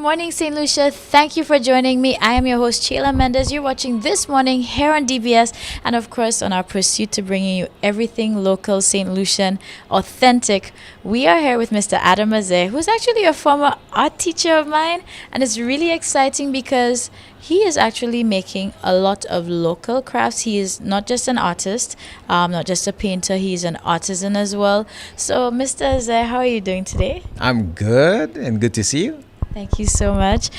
morning, St. Lucia. Thank you for joining me. I am your host, Sheila Mendez. You're watching This Morning here on DBS and, of course, on our pursuit to bringing you everything local, St. Lucian, authentic. We are here with Mr. Adam Azeh, who's actually a former art teacher of mine, and it's really exciting because he is actually making a lot of local crafts. He is not just an artist, not just a painter, he's an artisan as well. So, Mr. Azeh, how are you doing today? I'm good and good to see you. Thank you so much.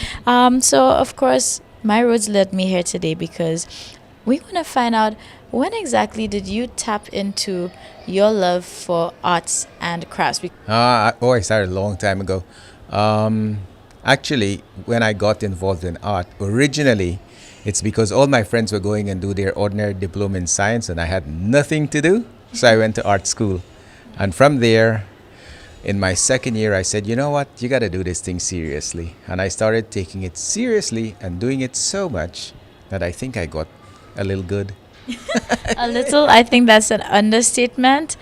So, of course, my roads led me here today because we want to find out when exactly did you tap into your love for arts and crafts? I started a long time ago. Actually, when I got involved in art, originally, it's because all my friends were going and do their ordinary diploma in science and I had nothing to do. So I went to art school. And from there, in my second year, I said, you know what, you got to do this thing seriously. And I started taking it seriously and doing it so much that I think I got a little good. A little, I think that's an understatement.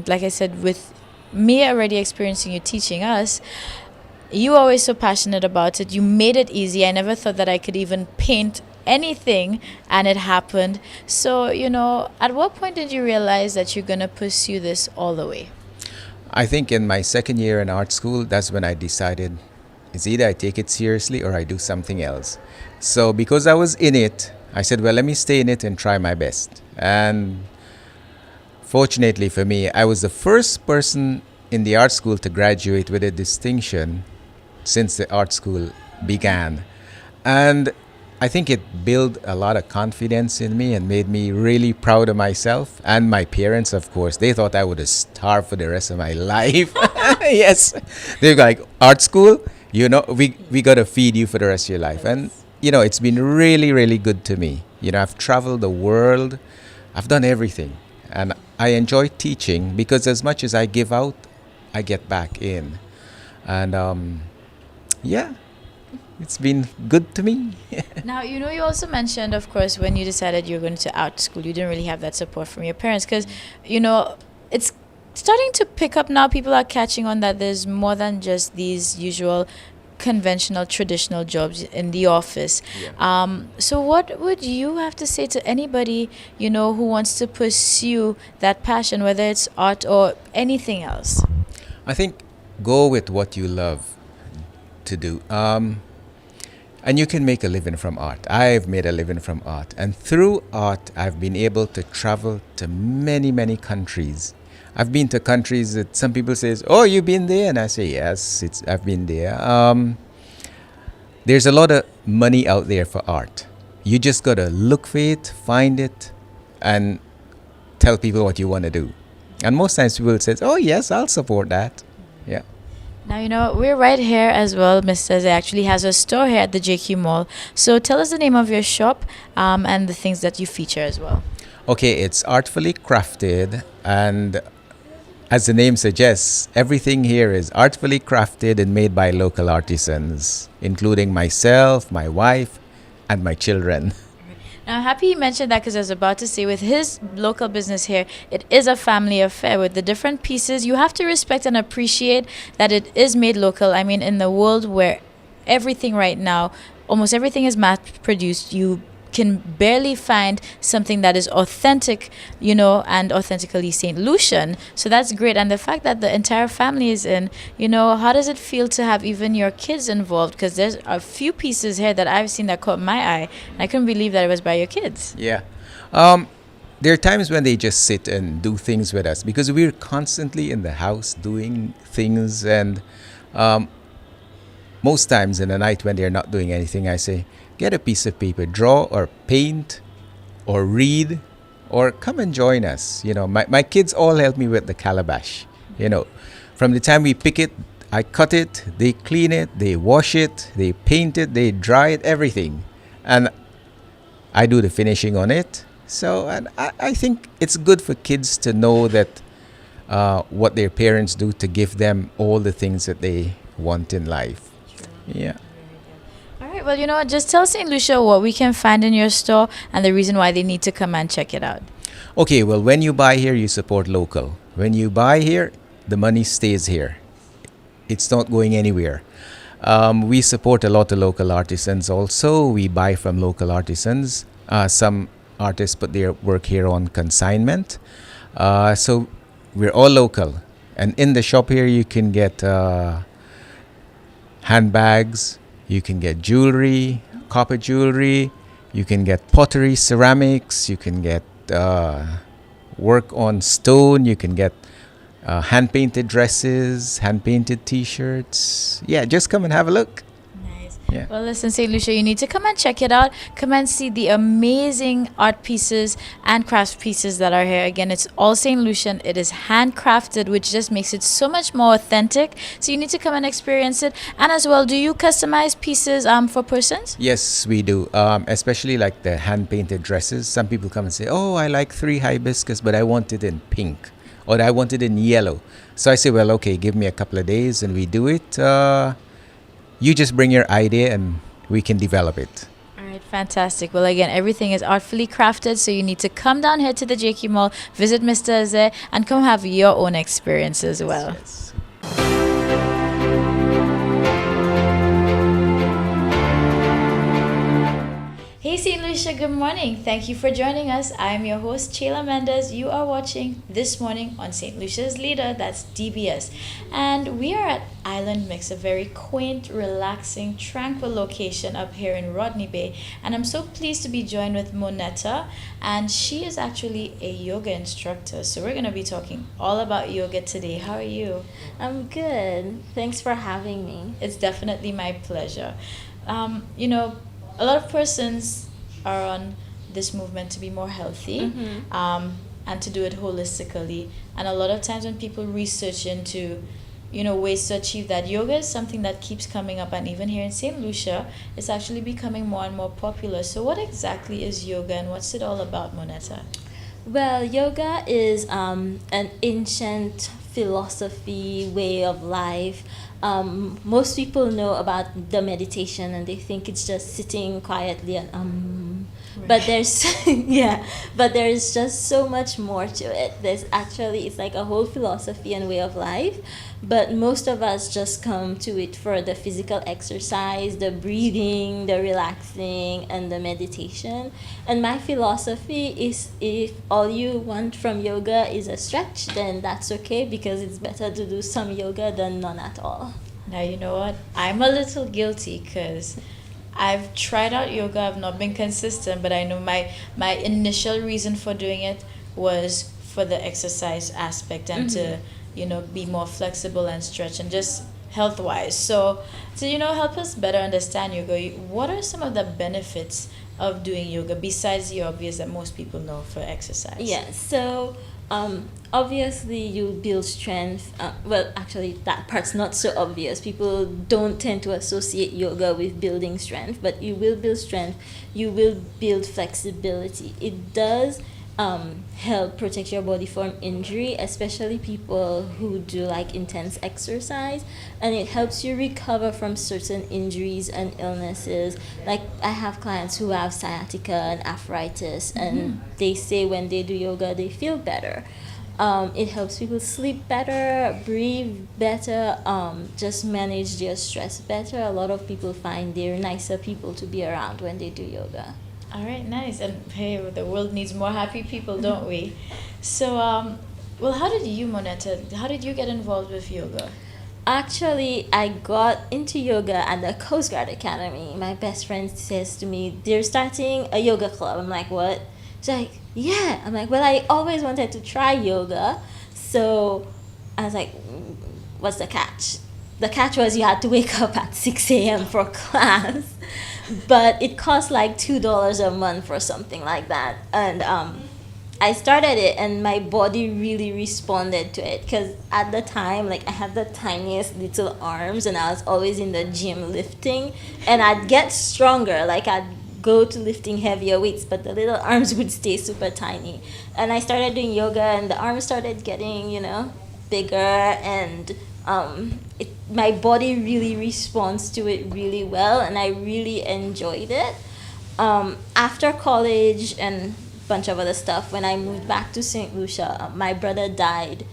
Like I said, with me already experiencing you teaching us, you were always so passionate about it. You made it easy. I never thought that I could even paint anything, and it happened. So, at what point did you realize that you're going to pursue this all the way? I think in my second year in art school, that's when I decided it's either I take it seriously or I do something else. So because I was in it, I said, well, let me stay in it and try my best. And fortunately for me, I was the first person in the art school to graduate with a distinction since the art school began. And I think it built a lot of confidence in me and made me really proud of myself. And my parents, of course, they thought I would have starved for the rest of my life. Yes. They're like, art school, we got to feed you for the rest of your life. And, it's been really, really good to me. I've traveled the world. I've done everything. And I enjoy teaching because as much as I give out, I get back in. And, it's been good to me. Now, you also mentioned, of course, when you decided you were going to art school, you didn't really have that support from your parents because, it's starting to pick up now. People are catching on that there's more than just these usual conventional, traditional jobs in the office. Yeah. So what would you have to say to anybody, who wants to pursue that passion, whether it's art or anything else? I think go with what you love to do. And you can make a living from art. I've made a living from art. And through art, I've been able to travel to many, many countries. I've been to countries that some people say, oh, you've been there? And I say, yes, I've been there. There's a lot of money out there for art. You just got to look for it, find it, and tell people what you want to do. And most times people say, oh, yes, I'll support that. Yeah. Now, we're right here as well. Mr. Azeh actually has a store here at the JQ Mall. So tell us the name of your shop and the things that you feature as well. Okay, it's Artfully Crafted. And as the name suggests, everything here is artfully crafted and made by local artisans, including myself, my wife, and my children. Now, I'm happy you mentioned that because I was about to say with his local business here, it is a family affair with the different pieces. You have to respect and appreciate that it is made local. I mean, in the world where everything right now, almost everything is mass produced, you can barely find something that is authentic, and authentically St. Lucian. So that's great. And the fact that the entire family is in, how does it feel to have even your kids involved? Because there's a few pieces here that I've seen that caught my eye. And I couldn't believe that it was by your kids. Yeah. There are times when they just sit and do things with us because we're constantly in the house doing things. And most times in the night when they're not doing anything, I say, get a piece of paper, draw or paint or read or come and join us. My kids all help me with the calabash. From the time we pick it, I cut it, they clean it, they wash it, they paint it, they dry it, everything. And I do the finishing on it. So and I think it's good for kids to know that what their parents do to give them all the things that they want in life. Yeah. All right, well, just tell St. Lucia what we can find in your store and the reason why they need to come and check it out. Okay, well, when you buy here, you support local. When you buy here, the money stays here. It's not going anywhere. We support a lot of local artisans also. We buy from local artisans. Some artists put their work here on consignment. So we're all local. And in the shop here, you can get handbags, you can get jewelry, copper jewelry, you can get pottery, ceramics, you can get work on stone, you can get hand painted dresses, hand painted t shirts. Yeah, just come and have a look. Nice. Yeah. Well, listen, St. Lucia, you need to come and check it out. Come and see the amazing art pieces and craft pieces that are here. Again, it's all St. Lucian. It is handcrafted, which just makes it so much more authentic. So you need to come and experience it. And as well, do you customize pieces for persons? Yes, we do. Especially like the hand painted dresses. Some people come and say, "Oh, I like 3 hibiscus, but I want it in pink, or I want it in yellow." So I say, "Well, okay, give me a couple of days, and we do it. You just bring your idea, and we can develop it." All right, fantastic. Well, again, everything is artfully crafted, so you need to come down here to the JQ Mall, visit Mr. Azeh, and come have your own experience as well. Yes. Hey St. Lucia, good morning. Thank you for joining us. I am your host, Chayla Mendez. You are watching This Morning on St. Lucia's Leader, that's DBS. And we are at Island Mix, a very quaint, relaxing, tranquil location up here in Rodney Bay. And I'm so pleased to be joined with Monetta, and she is actually a yoga instructor. So we're going to be talking all about yoga today. How are you? I'm good. Thanks for having me. It's definitely my pleasure. You know, a lot of persons are on this movement to be more healthy, and to do it holistically. And a lot of times when people research into, ways to achieve that, yoga is something that keeps coming up. And even here in St. Lucia, it's actually becoming more and more popular. So what exactly is yoga, and what's it all about, Monetta? Well, yoga is an ancient philosophy, way of life. Most people know about the meditation and they think it's just sitting quietly and but there's but there's just so much more to it. It's like a whole philosophy and way of life, but most of us just come to it for the physical exercise, the breathing, the relaxing, and the meditation. And my philosophy is, if all you want from yoga is a stretch, then that's okay, because it's better to do some yoga than none at all. Now, you know what? I'm a little guilty because I've tried out yoga. I've not been consistent, but I know my initial reason for doing it was for the exercise aspect and to, be more flexible and stretch and just health wise. So to, help us better understand yoga, what are some of the benefits of doing yoga besides the obvious that most people know for exercise? Yeah, so obviously you build strength. Well, actually, that part's not so obvious. People don't tend to associate yoga with building strength, but you will build strength. You will build flexibility. It does help protect your body from injury, especially people who do like intense exercise, and it helps you recover from certain injuries and illnesses. Like, I have clients who have sciatica and arthritis, and they say when they do yoga they feel better. It helps people sleep better, breathe better, just manage their stress better. A lot of people find they're nicer people to be around when they do yoga. All right, nice. And hey, the world needs more happy people, don't we? So, well, how did you, Monetta, how did you get involved with yoga? Actually, I got into yoga at the Coast Guard Academy. My best friend says to me, they're starting a yoga club. I'm like, what? She's like, yeah. I'm like, well, I always wanted to try yoga. So I was like, what's the catch? The catch was you had to wake up at 6 a.m. for class. But it cost like $2 a month or something like that. And I started it and my body really responded to it, because at the time, like, I had the tiniest little arms and I was always in the gym lifting, and I'd get stronger, like I'd go to lifting heavier weights, but the little arms would stay super tiny. And I started doing yoga and the arms started getting, bigger, and my body really responds to it really well, and I really enjoyed it. After college and a bunch of other stuff, when I moved back to St. Lucia, my brother died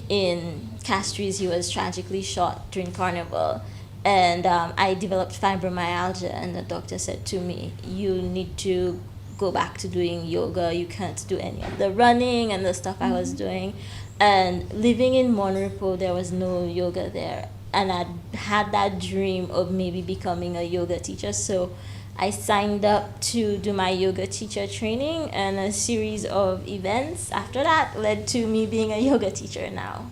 in Castries. He was tragically shot during Carnival, And I developed fibromyalgia, and the doctor said to me, "You need to go back to doing yoga. You can't do any of the running and the stuff I was doing." And living in Monrepo, there was no yoga there, and I had that dream of maybe becoming a yoga teacher. So I signed up to do my yoga teacher training, and a series of events after that led to me being a yoga teacher now.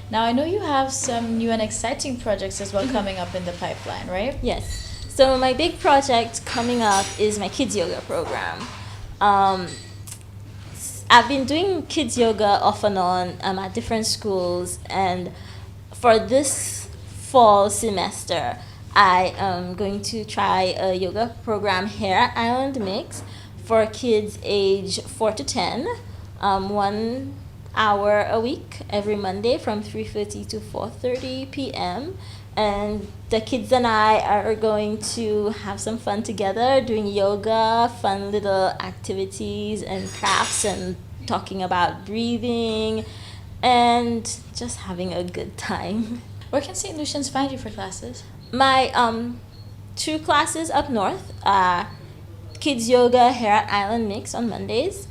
Now, I know you have some new and exciting projects as well coming up in the pipeline, right? Yes. So my big project coming up is my kids yoga program. I've been doing kids yoga off and on at different schools, and for this fall semester, I am going to try a yoga program here at Island Mix for kids age 4 to 10, 1 hour a week every Monday from 3:30 to 4:30 p.m. And the kids and I are going to have some fun together doing yoga, fun little activities and crafts, and talking about breathing and just having a good time. Where can St. Lucians find you for classes? My 2 classes up north are kids yoga here at Island Mix on Mondays,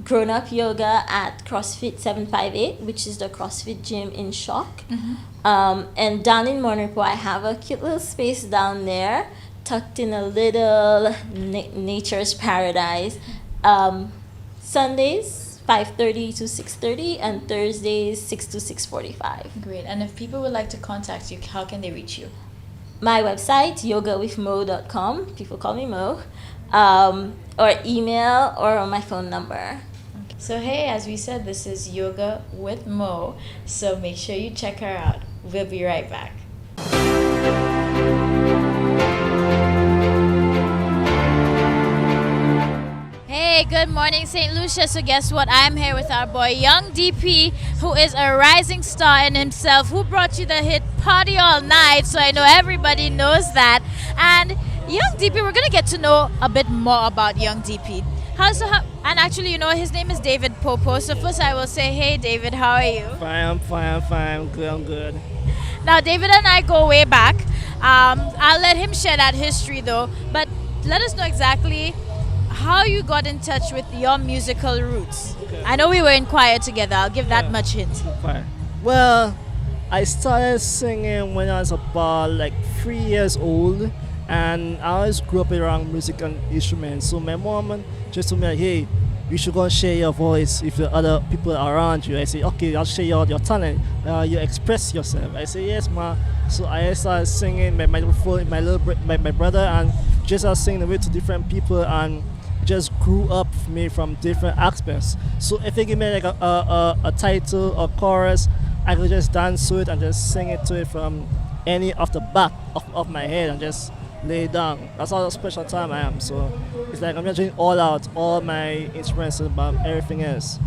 grown-up yoga at CrossFit 758, which is the CrossFit gym in Shock. And down in Monrepo, I have a cute little space down there, tucked in a little nature's paradise. Sundays 5:30 to 6:30, and Thursdays 6 to 6:45. Great. And if people would like to contact you, how can they reach you? My website, yogawithmo.com. People call me Mo. Or email, or my phone number. So hey, as we said, this is Yoga with Mo. So make sure you check her out. We'll be right back. Hey, good morning, St. Lucia. So guess what? I'm here with our boy Young DP, who is a rising star in himself, who brought you the hit Party All Night. So I know everybody knows that. And Young DP, we're going to get to know a bit more about Young DP. And actually, you know, his name is David Popo. So first I will say, hey, David, how are you? Fine, I'm fine. I'm good. Now, David and I go way back. I'll let him share that history, though. But let us know exactly how you got in touch with your musical roots. Okay. I know we were in choir together. I'll give that much hint. Fine. Well, I started singing when I was about like 3 years old, and I always grew up around music and instruments. So my mom just told me, like, hey, you should go and share your voice with the other people around you. I say, okay, I'll share your talent. You express yourself. I say, yes, ma. So I started singing my microphone, my brother, and just started singing with to different people, and just grew up me from different aspects. So if they give me like a title or chorus, I could just dance to it and just sing it to it from any of the back of my head and just lay it down. That's how special time I am. So it's like I'm just doing all out, all my instruments about everything else.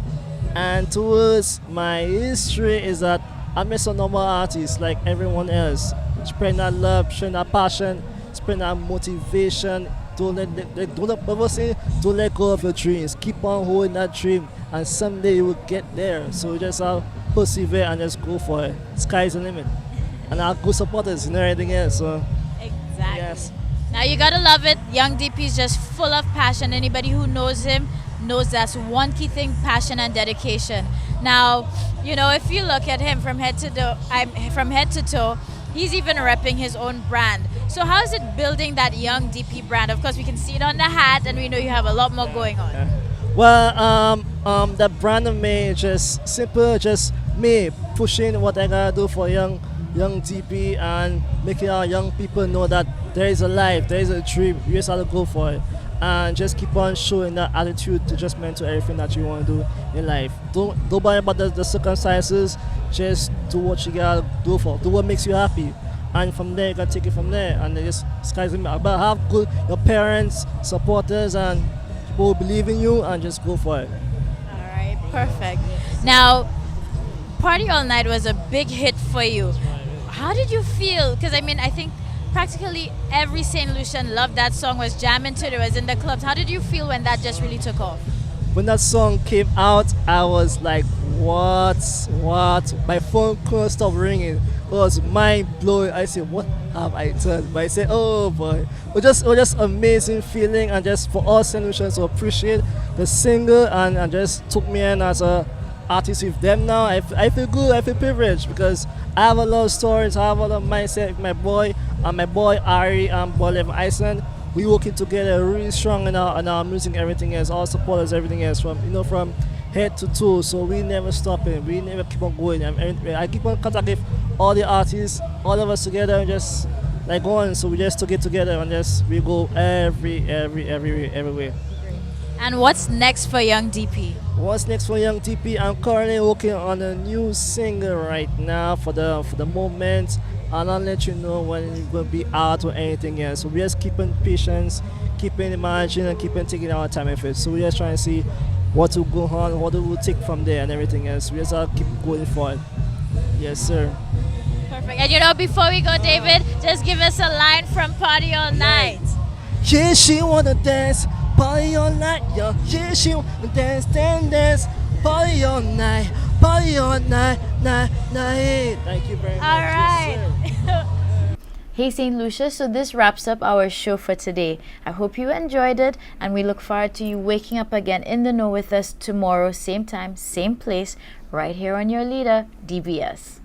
And towards my history is that I'm just a normal artist like everyone else. Spreading that love, sharing that passion, spreading that motivation. Don't let go of your dreams. Keep on holding that dream, and someday you will get there. So just persevere and just go for it. Sky's the limit. And our good supporters and everything else. So Exactly. yes. Now, you gotta love it. Young DP is just full of passion. Anybody who knows him knows that's one key thing: passion and dedication. Now, you know, if you look at him from head to toe, he's even repping his own brand. So how is it building that Young DP brand? Of course, we can see it on the hat, and we know you have a lot more going on. Well, the brand of me is just simple, just me pushing what I gotta do for young DP and making our young people know that there is a life, there is a dream. You just have to go for it, and just keep on showing that attitude to just mentor everything that you want to do in life. Don't worry about the circumstances. Just do what you gotta do what makes you happy. And from there, you can take it from there. And just sky's the limit. But have good your parents, supporters, and people who believe in you, and just go for it. All right, perfect. Now, Party All Night was a big hit for you. How did you feel? Because I mean, I think practically every St. Lucian loved that song, was jamming to it, was in the clubs. How did you feel when that just really took off? when that song came out, I was like, what? What? My phone couldn't stop ringing. It was mind blowing. I said, what have I done? But I said, oh boy. It was just amazing feeling, and just for us St. Lucians to appreciate the singer, and just took me in as a artist with them now. I feel good, I feel privileged, because I have a lot of stories, I have a lot of mindset with my boy Ari and Boy Level Iceland. We working together really strong in our music, everything else, all supporters, everything else, from head to toe. So we never stopping, we never keep on going. I keep on contact with all the artists, all of us together, and just like going. So we just to get together and just we go everywhere. And what's next for Young DP? What's next for Young DP? I'm currently working on a new single right now for the moment, and I'll let you know when it will be out or anything else. So we're just keeping patience, keeping imagining, and keeping taking our time with it. So we're just trying to see what will go on, what will take from there, and everything else. We just keep going forward. Yes, sir. Perfect. And before we go, David, just give us a line from Party All Night. Yeah, she wanna dance, party all night, yeah, she wanna dance, party all night, night. Thank you very much. All right. Yes, sir. Hey St. Lucia, so this wraps up our show for today. I hope you enjoyed it, and we look forward to you waking up again in the know with us tomorrow, same time, same place, right here on your leader, DBS.